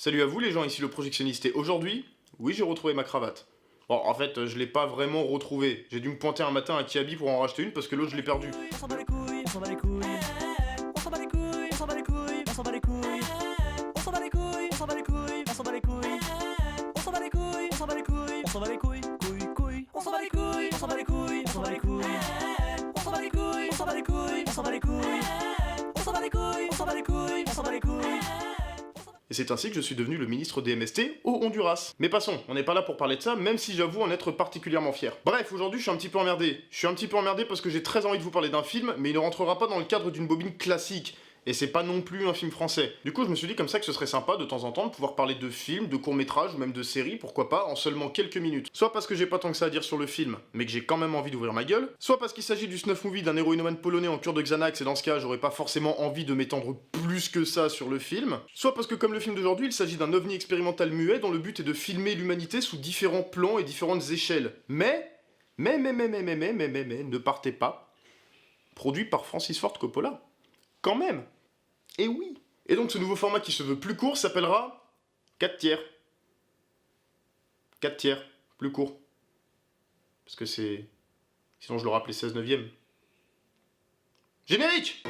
Salut à vous les gens, ici le projectionniste et aujourd'hui, oui j'ai retrouvé ma cravate. Bon en fait je l'ai pas vraiment retrouvée, j'ai dû me pointer un matin à Kiabi pour en racheter une parce que l'autre je l'ai perdue. On s'en bat les couilles, on s'en bat les couilles, on s'en bat les couilles, on s'en bat les couilles, on s'en bat les couilles, on s'en bat les couilles, on s'en bat les couilles, on s'en bat les couilles, on s'en bat les couilles, on s'en bat les couilles, on s'en bat les couilles, couilles, on s'en bat les couilles, on s'en bat les couilles, on s'en bat les couilles, on s'en bat les couilles, on s'en bat les couilles, on s'en bat les couilles, on s'en bat les couilles, on s'en bat les couilles, on s'en bat les couilles. Et c'est ainsi que je suis devenu le ministre des MST au Honduras. Mais passons, on n'est pas là pour parler de ça, même si j'avoue en être particulièrement fier. Bref, aujourd'hui je suis un petit peu emmerdé. Je suis un petit peu emmerdé parce que j'ai très envie de vous parler d'un film, mais il ne rentrera pas dans le cadre d'une bobine classique. Et c'est pas non plus un film français. Du coup, je me suis dit comme ça que ce serait sympa de temps en temps de pouvoir parler de films, de courts-métrages ou même de séries, pourquoi pas, en seulement quelques minutes. Soit parce que j'ai pas tant que ça à dire sur le film, mais que j'ai quand même envie d'ouvrir ma gueule, soit parce qu'il s'agit du snuff movie d'un héroïnomane polonais en cure de Xanax et dans ce cas, j'aurais pas forcément envie de m'étendre plus que ça sur le film, soit parce que comme le film d'aujourd'hui, il s'agit d'un ovni expérimental muet dont le but est de filmer l'humanité sous différents plans et différentes échelles. Mais, ne partez pas. Produit par Francis Ford Coppola. Quand même. Et oui. Et donc ce nouveau format qui se veut plus court s'appellera 4 tiers. 4 tiers, plus court. Parce que c'est... Sinon je l'aurais appelé 16 neuvième. Générique.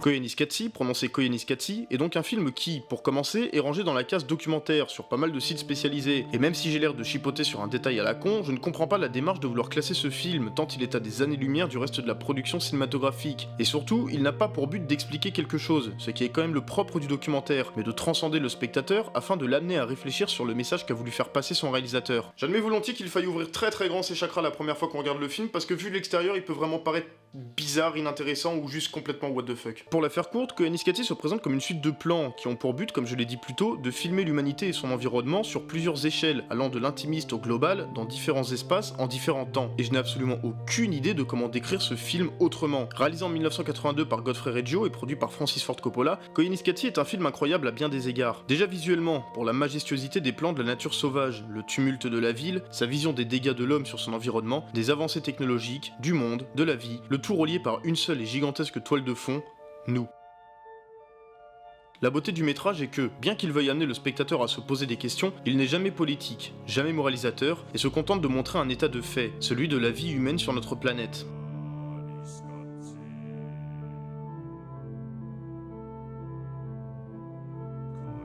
Koyaanisqatsi, prononcé Koyaanisqatsi, est donc un film qui, pour commencer, est rangé dans la case documentaire sur pas mal de sites spécialisés, et même si j'ai l'air de chipoter sur un détail à la con, je ne comprends pas la démarche de vouloir classer ce film, tant il est à des années-lumière du reste de la production cinématographique. Et surtout, il n'a pas pour but d'expliquer quelque chose, ce qui est quand même le propre du documentaire, mais de transcender le spectateur afin de l'amener à réfléchir sur le message qu'a voulu faire passer son réalisateur. J'admets volontiers qu'il faille ouvrir très très grand ses chakras la première fois qu'on regarde le film, parce que vu de l'extérieur, il peut vraiment paraître bizarre, inintéressant ou juste complètement what the fuck. Pour la faire courte, Koyaanisqatsi se présente comme une suite de plans qui ont pour but, comme je l'ai dit plus tôt, de filmer l'humanité et son environnement sur plusieurs échelles, allant de l'intimiste au global, dans différents espaces, en différents temps. Et je n'ai absolument aucune idée de comment décrire ce film autrement. Réalisé en 1982 par Godfrey Reggio et produit par Francis Ford Coppola, Koyaanisqatsi est un film incroyable à bien des égards. Déjà visuellement, pour la majestuosité des plans de la nature sauvage, le tumulte de la ville, sa vision des dégâts de l'homme sur son environnement, des avancées technologiques, du monde, de la vie, le tout relié par une seule et gigantesque toile de fond, nous. La beauté du métrage est que, bien qu'il veuille amener le spectateur à se poser des questions, il n'est jamais politique, jamais moralisateur, et se contente de montrer un état de fait, celui de la vie humaine sur notre planète.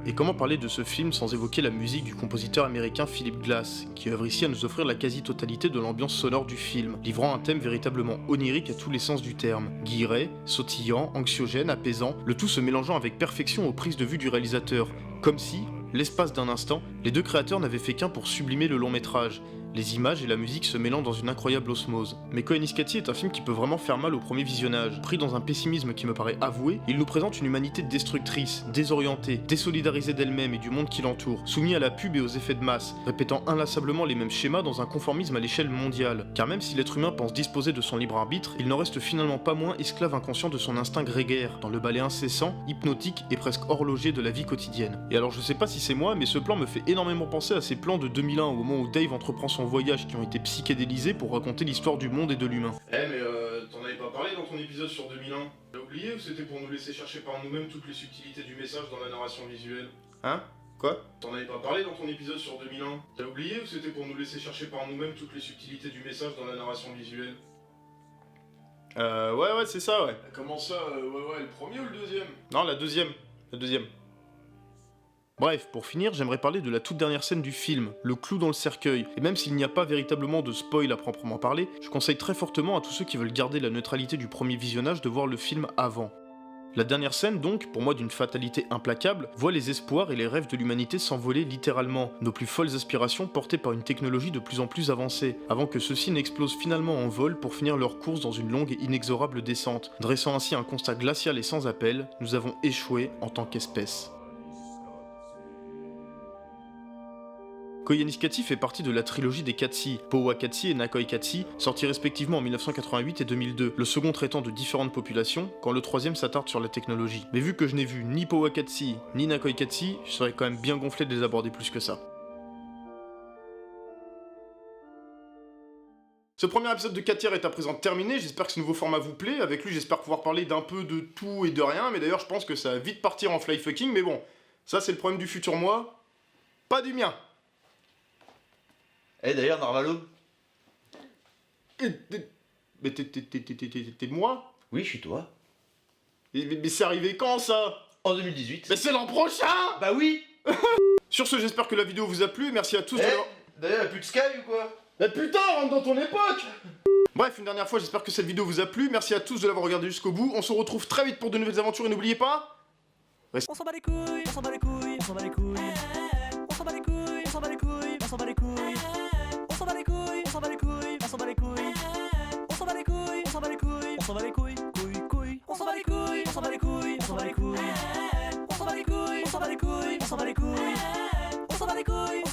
Et comment parler de ce film sans évoquer la musique du compositeur américain Philip Glass, qui œuvre ici à nous offrir la quasi-totalité de l'ambiance sonore du film, livrant un thème véritablement onirique à tous les sens du terme. Guilleret, sautillant, anxiogène, apaisant, le tout se mélangeant avec perfection aux prises de vue du réalisateur, comme si, l'espace d'un instant, les deux créateurs n'avaient fait qu'un pour sublimer le long métrage, les images et la musique se mêlant dans une incroyable osmose. Mais Koyaanisqatsi est un film qui peut vraiment faire mal au premier visionnage. Pris dans un pessimisme qui me paraît avoué, il nous présente une humanité destructrice, désorientée, désolidarisée d'elle-même et du monde qui l'entoure, soumis à la pub et aux effets de masse, répétant inlassablement les mêmes schémas dans un conformisme à l'échelle mondiale. Car même si l'être humain pense disposer de son libre arbitre, il n'en reste finalement pas moins esclave inconscient de son instinct grégaire, dans le balai incessant, hypnotique et presque horloger de la vie quotidienne. Et alors je sais pas si c'est moi, mais ce plan me fait énormément penser à ces plans de 2001 au moment où Dave entreprend son voyage qui ont été psychédélisés pour raconter l'histoire du monde et de l'humain. T'en avais pas parlé dans ton épisode sur 2001 T'as oublié ou c'était pour nous laisser chercher par nous-mêmes toutes les subtilités du message dans la narration visuelle? Hein? Quoi? T'en avais pas parlé dans ton épisode sur 2001 T'as oublié ou c'était pour nous laisser chercher par nous-mêmes toutes les subtilités du message dans la narration visuelle? Ouais, c'est ça, ouais. Comment ça, le premier ou le deuxième? Non, la deuxième. La deuxième. Bref, pour finir, j'aimerais parler de la toute dernière scène du film, le clou dans le cercueil, et même s'il n'y a pas véritablement de spoil à proprement parler, je conseille très fortement à tous ceux qui veulent garder la neutralité du premier visionnage de voir le film avant. La dernière scène donc, pour moi d'une fatalité implacable, voit les espoirs et les rêves de l'humanité s'envoler littéralement, nos plus folles aspirations portées par une technologie de plus en plus avancée, avant que ceux-ci n'explosent finalement en vol pour finir leur course dans une longue et inexorable descente, dressant ainsi un constat glacial et sans appel, nous avons échoué en tant qu'espèce. Koyaanisqatsi fait partie de la trilogie des Qatsi, Powakatsi et Nakoikatsi, sortis respectivement en 1988 et 2002, le second traitant de différentes populations, quand le troisième s'attarde sur la technologie. Mais vu que je n'ai vu ni Powakatsi ni Nakoikatsi, je serais quand même bien gonflé de les aborder plus que ça. Ce premier épisode de 4 tiers est à présent terminé, j'espère que ce nouveau format vous plaît, avec lui j'espère pouvoir parler d'un peu de tout et de rien, mais d'ailleurs je pense que ça va vite partir en fly fucking, mais bon, ça c'est le problème du futur moi, pas du mien. Eh d'ailleurs, Narvalo. Mais t'es de moi? Oui, je suis toi. Mais c'est arrivé quand ça? En 2018. Mais c'est l'an prochain! Bah oui. Sur ce, j'espère que la vidéo vous a plu, merci à tous de l'avoir... D'ailleurs, y'a plus de Sky ou quoi? Mais putain, rentre dans ton époque! Bref, une dernière fois, j'espère que cette vidéo vous a plu, merci à tous de l'avoir regardé jusqu'au bout, on se retrouve très vite pour de nouvelles aventures et n'oubliez pas... On s'en bat les couilles, on s'en bat les couilles, on s'en bat les couilles. On s'en bat les couilles, on s'en bat les couilles, on s'en bat les couilles. On s'en bat les couilles, on s'en bat les couilles, on s'en bat les couilles. On s'en bat les couilles, on s'en bat les couilles, on s'en bat les couilles, couilles. On s'en bat les couilles, on s'en bat les couilles, on s'en bat les couilles. On s'en bat les couilles, on s'en bat les couilles, on s'en bat les couilles. On s'en bat les couilles.